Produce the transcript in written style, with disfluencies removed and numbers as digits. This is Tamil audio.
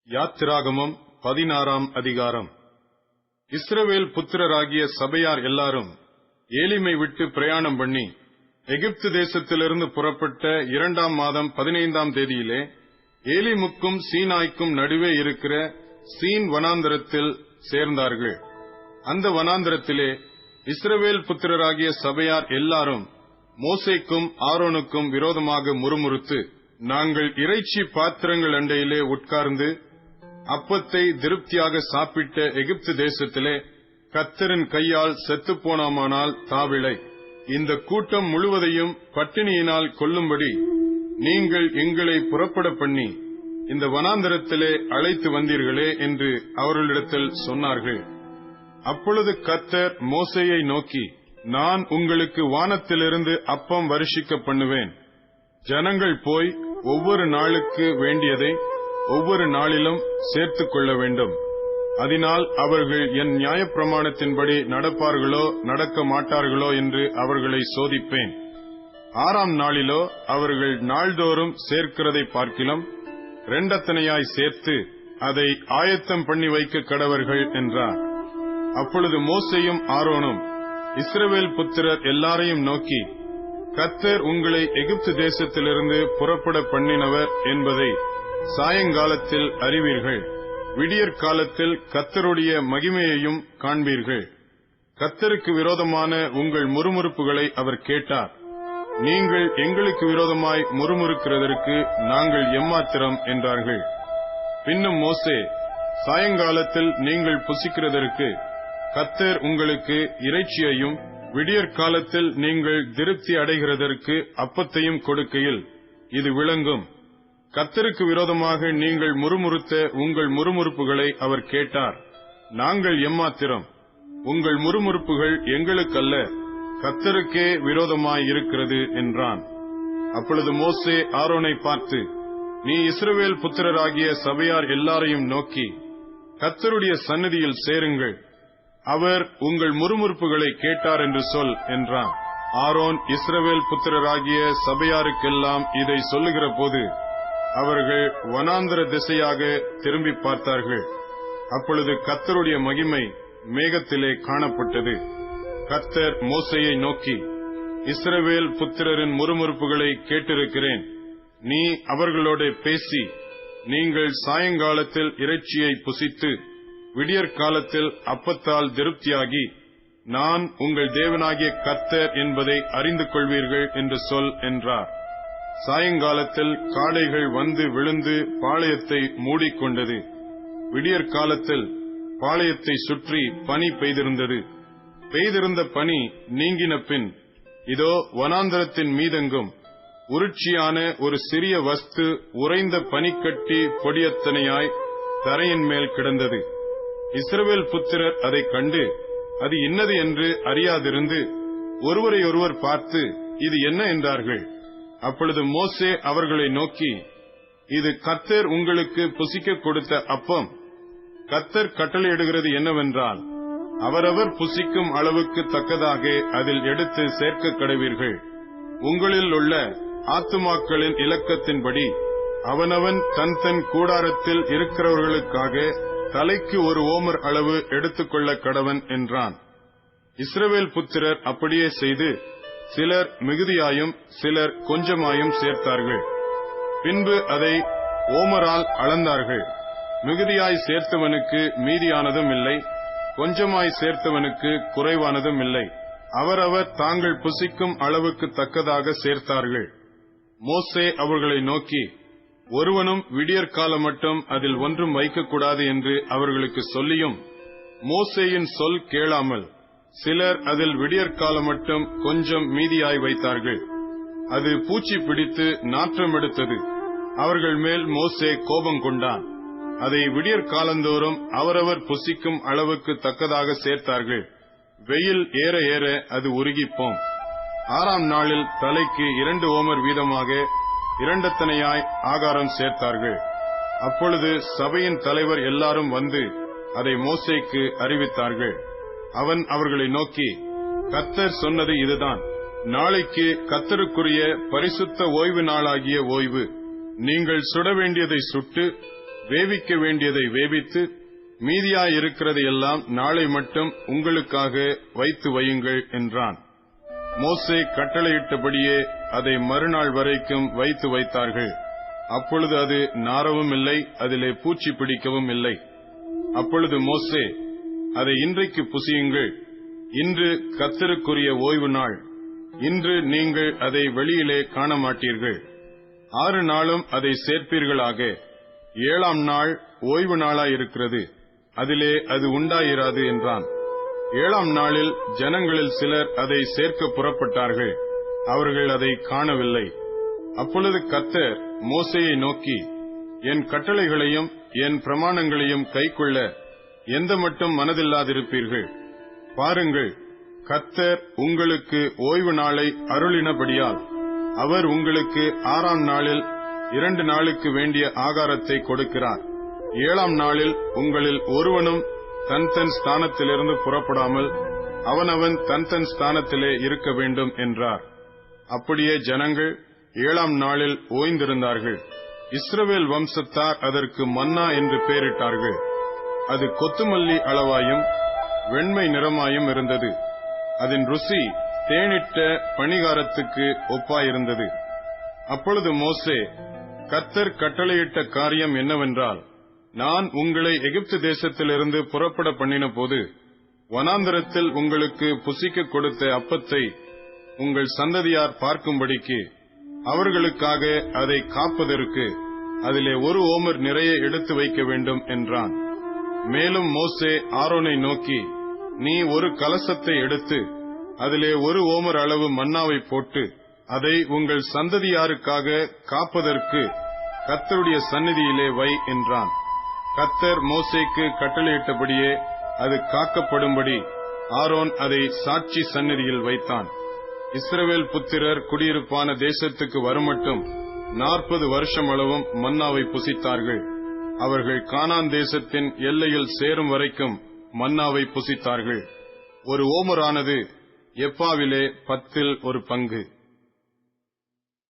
யாத்திராகமம் 16ஆம் அதிகாரம். இஸ்ரவேல் புத்திரராகிய சபையார் எல்லாரும் ஏலிமை விட்டு பிரயாணம் பண்ணி எகிப்து தேசத்திலிருந்து புறப்பட்ட 2ஆம் மாதம் 15ஆம் தேதியிலே ஏலிமுக்கும் சீனாய்க்கும் நடுவே இருக்கிற சீன் வனாந்தரத்தில் சேர்ந்தார்கள். அந்த வனாந்தரத்திலே இஸ்ரவேல் புத்திரராகிய சபையார் எல்லாரும் மோசேக்கும் ஆரோனுக்கும் விரோதமாக முறுமுறுத்து, நாங்கள் இறைச்சி பாத்திரங்கள் அண்டையிலே உட்கார்ந்து அப்பத்தை திருப்தியாக சாப்பிட்ட எகிப்து தேசத்திலே கர்த்தரின் கையால் செத்துப்போனோமானால் தாவிளை, இந்த கூட்டம் முழுவதையும் பட்டினியினால் கொல்லும்படி நீங்கள் எங்களை புறப்பட பண்ணி இந்த வனாந்தரத்திலே அழைத்து வந்தீர்களே என்று அவர்களிடத்தில் சொன்னார்கள். அப்பொழுது கர்த்தர் மோசேயை நோக்கி, நான் உங்களுக்கு வானத்திலிருந்து அப்பம் வருஷிக்க பண்ணுவேன். ஜனங்கள் போய் ஒவ்வொரு நாளுக்கு வேண்டியதை ஒவ்வொரு நாளிலும் சேர்த்துக் கொள்ள வேண்டும். அதனால் அவர்கள் என் நியாயப்பிரமாணத்தின்படி நடப்பார்களோ நடக்க மாட்டார்களோ என்று அவர்களை சோதிப்பேன். 6ஆம் நாளிலோ அவர்கள் நாள்தோறும் சேர்க்கிறதை பார்க்கிலும் இரண்டத்தனையாய் சேர்த்து அதை ஆயத்தம் பண்ணி வைக்க கடவர்கள் என்றார். அப்பொழுது மோசேயும் ஆரோனும் இஸ்ரவேல் புத்திரர் எல்லாரையும் நோக்கி, கர்த்தர் உங்களை எகிப்து தேசத்திலிருந்து புறப்பட பண்ணினவர் என்பதை சாயங்காலத்தில் அறிவீர்கள். விடியற் காலத்தில் கர்த்தருடைய மகிமையையும் காண்பீர்கள். கர்த்தருக்கு விரோதமான உங்கள் முறுமுறுப்புகளை அவர் கேட்டார். நீங்கள் எங்களுக்கு விரோதமாய் முறுமுறுக்கிறதற்கு நாங்கள் எம்மாத்திரம் என்றார்கள். பின்னும் மோசே, சாயங்காலத்தில் நீங்கள் புசிக்கிறதற்கு கர்த்தர் உங்களுக்கு இறைச்சியையும் விடியற் காலத்தில் நீங்கள் திருப்தி அடைகிறதற்கு அப்பத்தையும் கொடுக்கையில் இது விளங்கும். கர்த்தருக்கு விரோதமாக நீங்கள் முறுமுறுத்த உங்கள் முறுமுறுப்புகளை அவர் கேட்டார். நாங்கள் எம்மாத்திரம்? உங்கள் முறுமுறுப்புகள் எங்களுக்கல்ல, கர்த்தருக்கே விரோதமாயிருக்கிறது என்றான். அப்பொழுது மோசே ஆரோனை பார்த்து, நீ இஸ்ரவேல் புத்திரராகிய சபையார் எல்லாரையும் நோக்கி, கர்த்தருடைய சந்நிதியில் சேருங்கள், அவர் உங்கள் முறுமுறுப்புகளை கேட்டார் என்று சொல் என்றான். ஆரோன் இஸ்ரவேல் புத்திரராகிய சபையாருக்கெல்லாம் இதை சொல்லுகிற போது அவர்கள் வனாந்தர திசையாக திரும்பி பார்த்தார்கள். அப்பொழுது கர்த்தருடைய மகிமை மேகத்திலே காணப்பட்டது. கர்த்தர் மோசேயை நோக்கி, இஸ்ரவேல் புத்திரரின் முறுமுறுப்புகளை கேட்டிருக்கிறேன். நீ அவர்களோட பேசி, நீங்கள் சாயங்காலத்தில் இறைச்சியை புசித்து விடியற் காலத்தில் அப்பத்தால் திருப்தியாகி நான் உங்கள் தேவனாகிய கர்த்தர் என்பதை அறிந்து கொள்வீர்கள் என்று சொல் என்றார். சாயங்காலத்தில் காடைகள் வந்து விழுந்து பாளையத்தை மூடிக்கொண்டது. விடியற் காலத்தில் பாளையத்தை சுற்றி பனி பெய்திருந்தது. பெய்திருந்த பனி நீங்கின பின் இதோ வனாந்தரத்தின் மீதெங்கும் உருட்சியான ஒரு சிறிய வஸ்து உறைந்த பனிக்கட்டி பொடியத்தனையாய் தரையின் மேல் கிடந்தது. இஸ்ரவேல் புத்திரர் அதைக் கண்டு அது என்னது என்று அறியாதிருந்து ஒருவரையொருவர் பார்த்து இது என்ன என்றார்கள். அப்பொழுது மோசே அவர்களை நோக்கி, இது கர்த்தர் உங்களுக்கு புசிக்க கொடுத்த அப்பம். கர்த்தர் கட்டளையிடுகிறது என்னவென்றால், அவரவர் புசிக்கும் அளவுக்கு தக்கதாக அதில் எடுத்து சேர்க்க கடவீர்கள். உங்களில் உள்ள ஆத்துமாக்களின் இலக்கத்தின்படி அவனவன் தன் தன் கூடாரத்தில் இருக்கிறவர்களுக்காக தலைக்கு ஒரு ஓமர் அளவு எடுத்துக்கொள்ள கடவன் என்றான். இஸ்ரவேல் புத்திரர் அப்படியே செய்து சிலர் மிகுதியாயும் சிலர் கொஞ்சமாயும் சேர்த்தார்கள். பின்பு அதை ஓமரால் அளந்தார்கள். மிகுதியாய் சேர்த்தவனுக்கு மீதியானதும் இல்லை, கொஞ்சமாய் சேர்த்தவனுக்கு குறைவானதும் இல்லை. அவரவர் தாங்கள் புசிக்கும் அளவுக்கு தக்கதாக சேர்த்தார்கள். மோசே அவர்களை நோக்கி, ஒருவனும் விடியற் காலம் மட்டும் அதில் ஒன்றும் வைக்கக்கூடாது என்று அவர்களுக்கு சொல்லியும் மோசேயின் சொல் கேளாமல் சிலர் அதில் விடியற் காலம் மட்டும் கொஞ்சம் மீதியாய் வைத்தார்கள். அது பூச்சி பிடித்து நாற்றம் எடுத்தது. அவர்கள் மேல் மோசே கோபம் கொண்டான். அதை விடியற் காலந்தோறும் அவரவர் புசிக்கும் அளவுக்கு தக்கதாக சேர்த்தார்கள். வெயில் ஏற ஏற அது உருகிப்போம். 6ஆம் நாளில் தலைக்கு 2 ஓமர் வீதமாக இரண்டத்தனையாய் ஆகாரம் சேர்த்தார்கள். அப்பொழுது சபையின் தலைவர் எல்லாரும் வந்து அதை மோசேக்கு அறிவித்தார்கள். அவன் அவர்களை நோக்கி, கர்த்தர் சொன்னது இதுதான். நாளைக்கு கர்த்தருக்குரிய பரிசுத்த ஓய்வு நாளாகிய ஓய்வு. நீங்கள் சுட வேண்டியதை சுட்டு வேவிக்க வேண்டியதை வேவித்து மீதியாயிருக்கிறதையெல்லாம் நாளை மட்டும் உங்களுக்காக வைத்து வையுங்கள் என்றான். மோசே கட்டளையிட்டபடியே அதை மறுநாள் வரைக்கும் வைத்து வைத்தார்கள். அப்பொழுது அது நாரவும் இல்லை, அதிலே பூச்சி பிடிக்கவும் இல்லை. அப்பொழுது மோசே, அதை இன்றைக்கு புசியுங்கள், இன்று கர்த்தருக்குரிய ஓய்வு நாள், இன்று நீங்கள் அதை வெளியிலே காண மாட்டீர்கள். 6 நாளும் அதை சேர்ப்பீர்களாக. 7ஆம் நாள் ஓய்வு நாளாயிருக்கிறது, அதிலே அது உண்டாயிராது என்றான். 7ஆம் நாளில் ஜனங்களில் சிலர் அதை சேர்க்க புறப்பட்டார்கள். அவர்கள் அதை காணவில்லை. அப்பொழுது கர்த்தர் மோசேயை நோக்கி, என் கட்டளைகளையும் என் பிரமாணங்களையும் கைக்கொள்ள எந்த மட்டும் மனதில்லாதிருப்பீர்கள்? பாருங்கள், கர்த்தர் உங்களுக்கு ஓய்வு நாளை அருளினபடியால் அவர் உங்களுக்கு 6ஆம் நாளில் 2 நாளுக்கு வேண்டிய ஆகாரத்தை கொடுக்கிறார். 7ஆம் நாளில் உங்களில் ஒருவனும் தன் ஸ்தானத்திலிருந்து புறப்படாமல் அவனவன் தன் ஸ்தானத்திலே இருக்க வேண்டும் என்றார். அப்படியே ஜனங்கள் 7ஆம் நாளில் ஓய்ந்திருந்தார்கள். இஸ்ரவேல் வம்சத்தார் அதற்கு மன்னா என்று பெயரிட்டார்கள். அது கொத்துமல்லி அளவாயும் வெண்மை நிறமாயும் இருந்தது. அதன் ருசி தேனிட்ட பணிகாரத்துக்கு ஒப்பாயிருந்தது. அப்பொழுது மோசே, கர்த்தர் கட்டளையிட்ட காரியம் என்னவென்றால், நான் உங்களை எகிப்து தேசத்திலிருந்து புறப்பட பண்ணின போது வனாந்தரத்தில் உங்களுக்கு புசிக்க கொடுத்த அப்பத்தை உங்கள் சந்ததியார் பார்க்கும்படிக்கு அவர்களுக்காக அதை காப்பதற்கு அதிலே 1 ஓமர் நிறைய எடுத்து வைக்க வேண்டும் என்றான். மேலும் மோசே ஆரோனை நோக்கி, நீ ஒரு கலசத்தை எடுத்து அதிலே 1 ஓமர் அளவு மன்னாவை போட்டு அதை உங்கள் சந்ததியாருக்காக காப்பதற்கு கர்த்தருடைய சந்நிதியிலே வை என்றான். கர்த்தர் மோசேக்கு கட்டளையிட்டபடியே அது காக்கப்படும்படி ஆரோன் அதை சாட்சி சந்நிதியில் வைத்தான். இஸ்ரவேல் புத்திரர் குடியிருப்பான தேசத்துக்கு வருமட்டும் 40 வருஷம் அளவும் மன்னாவை புசித்தார்கள். அவர்கள் கானான் தேசத்தின் எல்லையில் சேரும் வரைக்கும் மன்னாவை புசித்தார்கள். 1 ஓமரானது எப்பாவிலே 10 1 பங்கு.